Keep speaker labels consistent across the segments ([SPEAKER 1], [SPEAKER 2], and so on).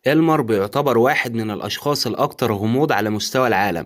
[SPEAKER 1] إلمر بيعتبر واحد من الأشخاص الأكثر غموض على مستوى العالم.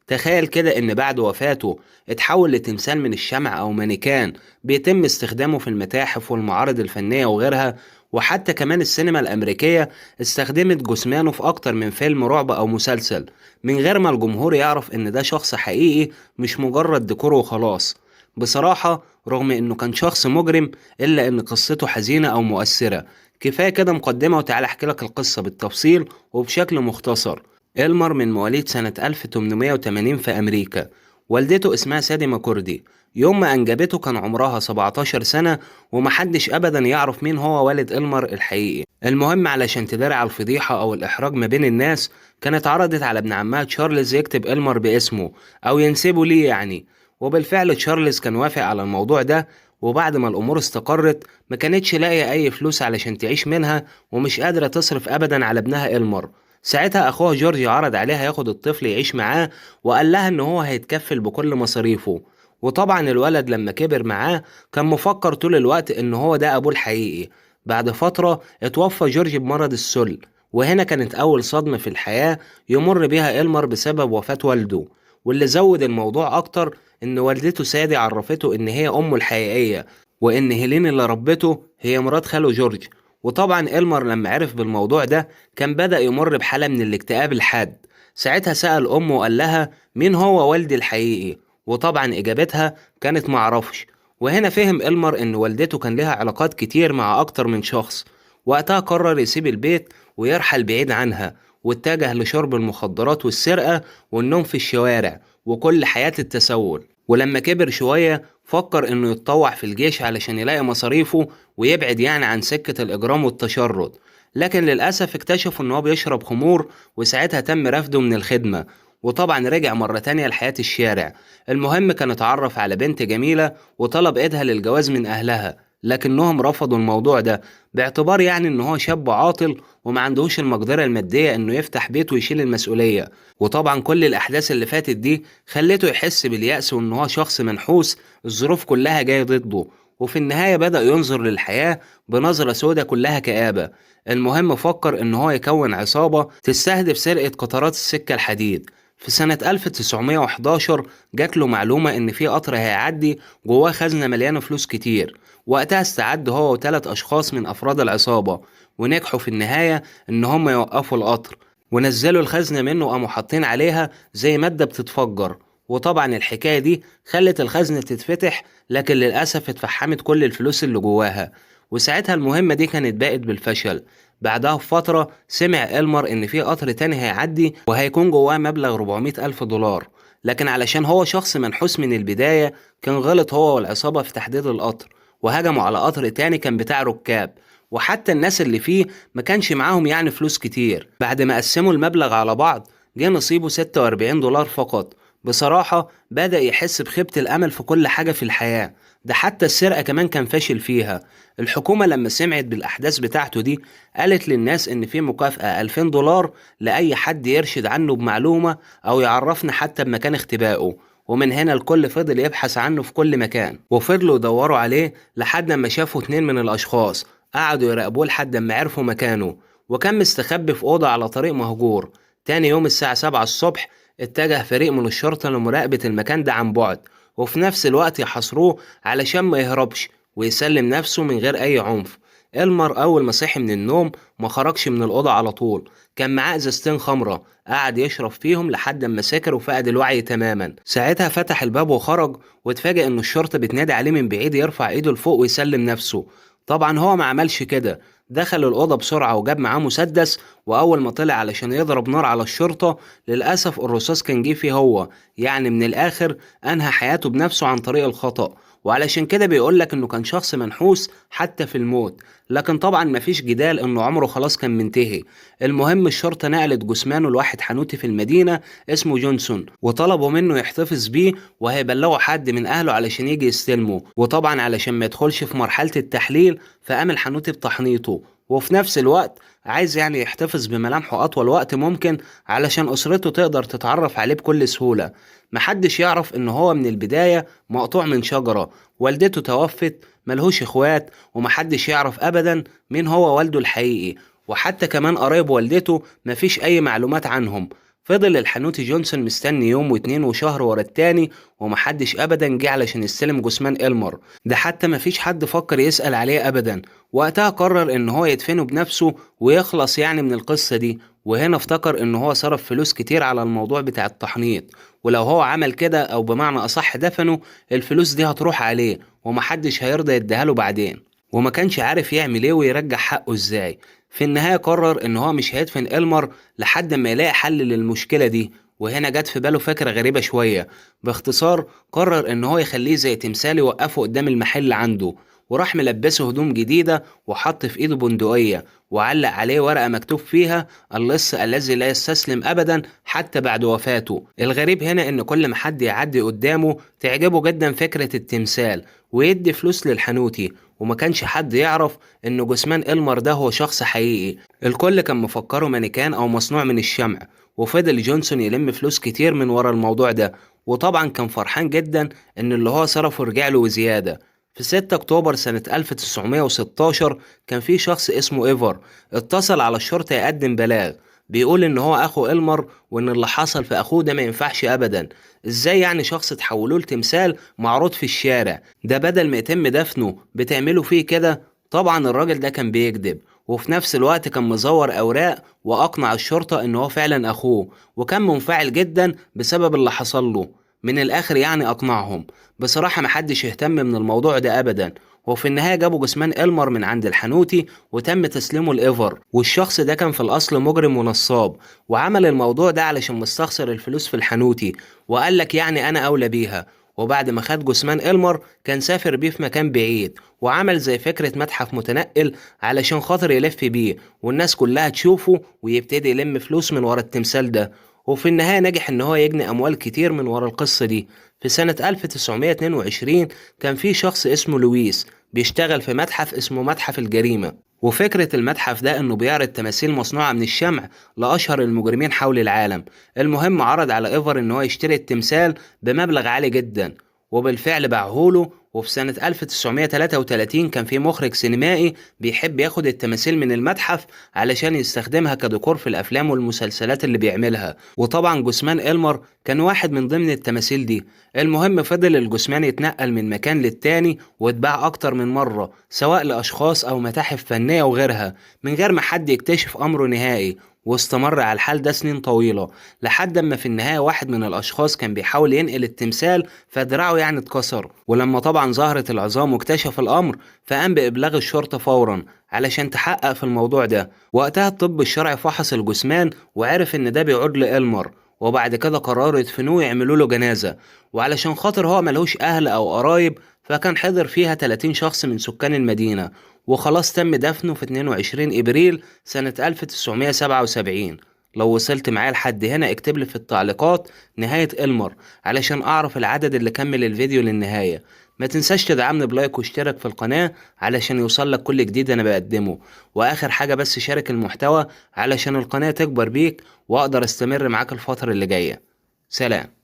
[SPEAKER 1] تخيل كده إن بعد وفاته اتحول لتمثال من الشمع أو مانيكان بيتم استخدامه في المتاحف والمعارض الفنية وغيرها، وحتى كمان السينما الأمريكية استخدمت جثمانه في أكتر من فيلم رعب أو مسلسل، من غير ما الجمهور يعرف إن ده شخص حقيقي مش مجرد ديكور وخلاص. بصراحة رغم إنه كان شخص مجرم، إلا إن قصته حزينة أو مؤثرة. كفاية كده مقدمة وتعالى أحكي لك القصة بالتفصيل وبشكل مختصر. إلمر من مواليد سنة 1880 في أمريكا. والدته اسمها سادي ماكوردي. يوم ما أنجبته كان عمرها 17 سنة، ومحدش أبدا يعرف مين هو والد إلمر الحقيقي. المهم علشان تداري على الفضيحة أو الإحراج ما بين الناس، كانت عرضت على ابن عمها تشارلز يكتب إلمر باسمه أو ينسبه ليه يعني. وبالفعل تشارلز كان وافق على الموضوع ده. وبعد ما الأمور استقرت، ما كانتش لاقية أي فلوس علشان تعيش منها، ومش قادرة تصرف أبدا على ابنها إلمر. ساعتها أخوها جورج عرض عليها ياخد الطفل يعيش معاه، وقال لها إن هو هيتكفل بكل مصاريفه. وطبعا الولد لما كبر معاه كان مفكر طول الوقت إن هو ده أبوه الحقيقي. بعد فترة اتوفى جورج بمرض السل، وهنا كانت أول صدمة في الحياة يمر بيها إلمر بسبب وفاة والده. واللي زود الموضوع أكتر إن والدته سادي عرفته إن هي أمه الحقيقية، وإن هيلين اللي ربته هي مرات خاله جورج. وطبعا إلمر لما عرف بالموضوع ده كان بدأ يمر بحالة من الاكتئاب الحاد. ساعتها سأل أمه وقال لها مين هو والدي الحقيقي، وطبعا إجابتها كانت معرفش. وهنا فهم إلمر إن والدته كان لها علاقات كتير مع أكتر من شخص. وقتها قرر يسيب البيت ويرحل بعيد عنها، واتجه لشرب المخدرات والسرقة والنوم في الشوارع وكل حياة التسول. ولما كبر شوية فكر إنه يتطوع في الجيش علشان يلاقي مصاريفه ويبعد يعني عن سكة الإجرام والتشرد. لكن للأسف اكتشفوا إن هو بيشرب خمور، وساعتها تم رفضه من الخدمة. وطبعا رجع مرة تانية لحياة الشارع. المهم كان اتعرف على بنت جميلة وطلب إيدها للجواز من أهلها، لكنهم رفضوا الموضوع ده باعتبار يعني إن هو شاب عاطل وما عندهوش المقدرة المادية إنه يفتح بيت ويشيل المسؤولية. وطبعا كل الأحداث اللي فاتت دي خلته يحس باليأس وإن هو شخص منحوس، الظروف كلها جاية ضده. وفي النهاية بدأ ينظر للحياة بنظرة سودة كلها كآبة. المهم فكر إن هو يكون عصابة تستهدف سرقة قطارات السكة الحديد. في سنة 1911 جات له معلومة إن في قطر هيعدي جواه خزنة مليانة فلوس كتير. وقتها استعد هو وثلاث أشخاص من أفراد العصابة، ونجحوا في النهاية إن هم يوقفوا القطر، ونزلوا الخزنة منه وقاموا حاطين عليها زي مادة بتتفجر. وطبعا الحكاية دي خلت الخزنة تتفتح، لكن للأسف اتفحمت كل الفلوس اللي جواها. وساعتها المهمة دي كانت باءت بالفشل. بعدها بفترة سمع إلمر إن في قطر تاني هيعدي وهيكون جواه مبلغ 400 ألف دولار. لكن علشان هو شخص منحوس من البداية، كان غلط هو والعصابة في تحديد القطر، وهجموا على قطر تاني كان بتاع ركاب. وحتى الناس اللي فيه ما كانش معاهم يعني فلوس كتير. بعد ما قسموا المبلغ على بعض جه نصيبه 46 دولار فقط. بصراحة بدأ يحس بخيبة الأمل في كل حاجة في الحياة، ده حتى السرقة كمان كان فاشل فيها. الحكومة لما سمعت بالأحداث بتاعته دي قالت للناس إن في مكافأة 2000 دولار لأي حد يرشد عنه بمعلومة أو يعرفنا حتى بمكان اختبائه. ومن هنا الكل فضل يبحث عنه في كل مكان، وفضلوا يدوروا عليه لحد ما شافوا اتنين من الأشخاص قعدوا يراقبوه لحد ما عرفوا مكانه. وكان مستخبي في أوضة على طريق مهجور. تاني يوم الساعة 7 الصبح اتجه فريق من الشرطة لمراقبة المكان ده عن بعد، وفي نفس الوقت يحاصروه علشان ما يهربش ويسلم نفسه من غير أي عنف. إلمر أول ما صحي من النوم ما خرجش من الأوضة على طول، كان معاه إزازتين خمرة قعد يشرب فيهم لحد ما سكر وفقد الوعي تماما. ساعتها فتح الباب وخرج، واتفاجئ إن الشرطة بتنادي عليه من بعيد يرفع إيده لفوق ويسلم نفسه. طبعا هو ما عملش كده، دخل الأوضة بسرعة وجاب معاه مسدس. وأول ما طلع علشان يضرب نار على الشرطة، للأسف الرصاص كان جه فيه هو، يعني من الآخر أنهى حياته بنفسه عن طريق الخطأ. وعلشان كده بيقولك إنه كان شخص منحوس حتى في الموت. لكن طبعا مفيش جدال إنه عمره خلاص كان منتهي. المهم الشرطة نقلت جثمانه لواحد حانوتي في المدينة اسمه جونسون، وطلبوا منه يحتفظ بيه وهيبلغوا حد من أهله علشان يجي يستلمه. وطبعا علشان ما يدخلش في مرحلة التحليل فقام الحانوتي بتحنيطه، وفي نفس الوقت عايز يعني يحتفظ بملامحه أطول وقت ممكن علشان أسرته تقدر تتعرف عليه بكل سهولة. محدش يعرف إن هو من البداية مقطوع من شجرة، والدته توفت، ملهوش إخوات، ومحدش يعرف أبدا مين هو والده الحقيقي. وحتى كمان قرايب والدته مفيش أي معلومات عنهم. فضل الحنوتي جونسون مستني يوم واتنين وشهر ورا التاني، ومحدش أبدا جه علشان يستلم جثمان إلمر ده، حتى مفيش حد فكر يسأل عليه أبدا. وقتها قرر إن هو يدفنه بنفسه ويخلص يعني من القصة دي. وهنا افتكر إن هو صرف فلوس كتير على الموضوع بتاع التحنيط، ولو هو عمل كده أو بمعنى أصح دفنه، الفلوس دي هتروح عليه ومحدش هيرضى يديهاله بعدين. وما كانش عارف يعمل ايه ويرجع حقه ازاي. في النهاية قرر ان هو مش هيدفن إلمر لحد ما يلاقي حل للمشكلة دي. وهنا جت في باله فكرة غريبة شوية. باختصار قرر ان هو يخليه زي تمثال يوقفه قدام المحل عنده، وراح ملبسه هدوم جديدة وحط في ايده بندقية، وعلق عليه ورقة مكتوب فيها: اللص الذي لا يستسلم ابدا حتى بعد وفاته. الغريب هنا ان كل ما حد يعدي قدامه تعجبه جدا فكرة التمثال ويدي فلوس للحنوتي. وما كانش حد يعرف ان جثمان إلمر ده هو شخص حقيقي، الكل كان مفكره مانيكان او مصنوع من الشمع. وفضل جونسون يلم فلوس كتير من ورا الموضوع ده، وطبعا كان فرحان جدا ان اللي هو صرفه رجع له وزيادة. في 6 اكتوبر سنة 1916 كان في شخص اسمه ايفر اتصل على الشرطة يقدم بلاغ، بيقول ان هو اخو إلمر، وان اللي حصل في اخوه ده ما ينفعش ابدا. ازاي يعني شخص تحولوه لتمثال معروض في الشارع ده بدل ما يتم دفنه بتعملوا فيه كده؟ طبعا الراجل ده كان بيكذب، وفي نفس الوقت كان مزور اوراق واقنع الشرطة ان هو فعلا اخوه، وكان منفعل جدا بسبب اللي حصل له. من الاخر يعني اقنعهم. بصراحة محدش اهتم من الموضوع ده ابدا. وفي النهاية جابوا جثمان إلمر من عند الحنوتي وتم تسليمه لإيفر، والشخص ده كان في الأصل مجرم ونصاب، وعمل الموضوع ده علشان مستخسر الفلوس في الحنوتي، وقال لك يعني أنا أولى بيها. وبعد ما خد جثمان إلمر كان سافر بيه في مكان بعيد، وعمل زي فكرة متحف متنقل علشان خاطر يلف بيه والناس كلها تشوفه، ويبتدي يلم فلوس من ورا التمثال ده. وفي النهاية نجح إن هو يجني أموال كتير من ورا القصة دي. في سنة 1922 كان في شخص اسمه لويس بيشتغل في متحف اسمه متحف الجريمة، وفكرة المتحف ده إنه بيعرض تماثيل مصنوعة من الشمع لأشهر المجرمين حول العالم. المهم عرض على إيفر إن هو يشتري التمثال بمبلغ عالي جدا، وبالفعل باعهوله. وفي سنة 1933 كان في مخرج سينمائي بيحب ياخد التماثيل من المتحف علشان يستخدمها كديكور في الأفلام والمسلسلات اللي بيعملها، وطبعا جثمان إلمر كان واحد من ضمن التماثيل دي. المهم فضل الجثمان يتنقل من مكان للتاني واتباع أكتر من مرة، سواء لأشخاص أو متاحف فنية وغيرها، من غير ما حد يكتشف أمره نهائي. واستمر على الحال ده سنين طويلة، لحد اما في النهاية واحد من الاشخاص كان بيحاول ينقل التمثال فدراعه يعني اتكسر. ولما طبعا ظهرت العظام واكتشف الامر، فقام بابلاغ الشرطة فورا علشان تحقق في الموضوع ده. وقتها الطب الشرعي فحص الجثمان وعرف ان ده بيعود لإلمر، وبعد كده قرروا يدفنوه ويعملوا له جنازة. وعلشان خاطر هو ملهوش اهل او قرايب، فكان حضر فيها 30 شخص من سكان المدينة. وخلاص تم دفنه في 22 ابريل سنة 1977. لو وصلت معايا لحد هنا اكتب لي في التعليقات نهاية إلمر علشان أعرف العدد اللي كمل الفيديو للنهاية. ما تنساش تدعمني بلايك واشترك في القناة علشان يوصلك كل جديد أنا بقدمه. وآخر حاجة بس شارك المحتوى علشان القناة تكبر بيك وأقدر استمر معاك الفترة اللي جاية. سلام.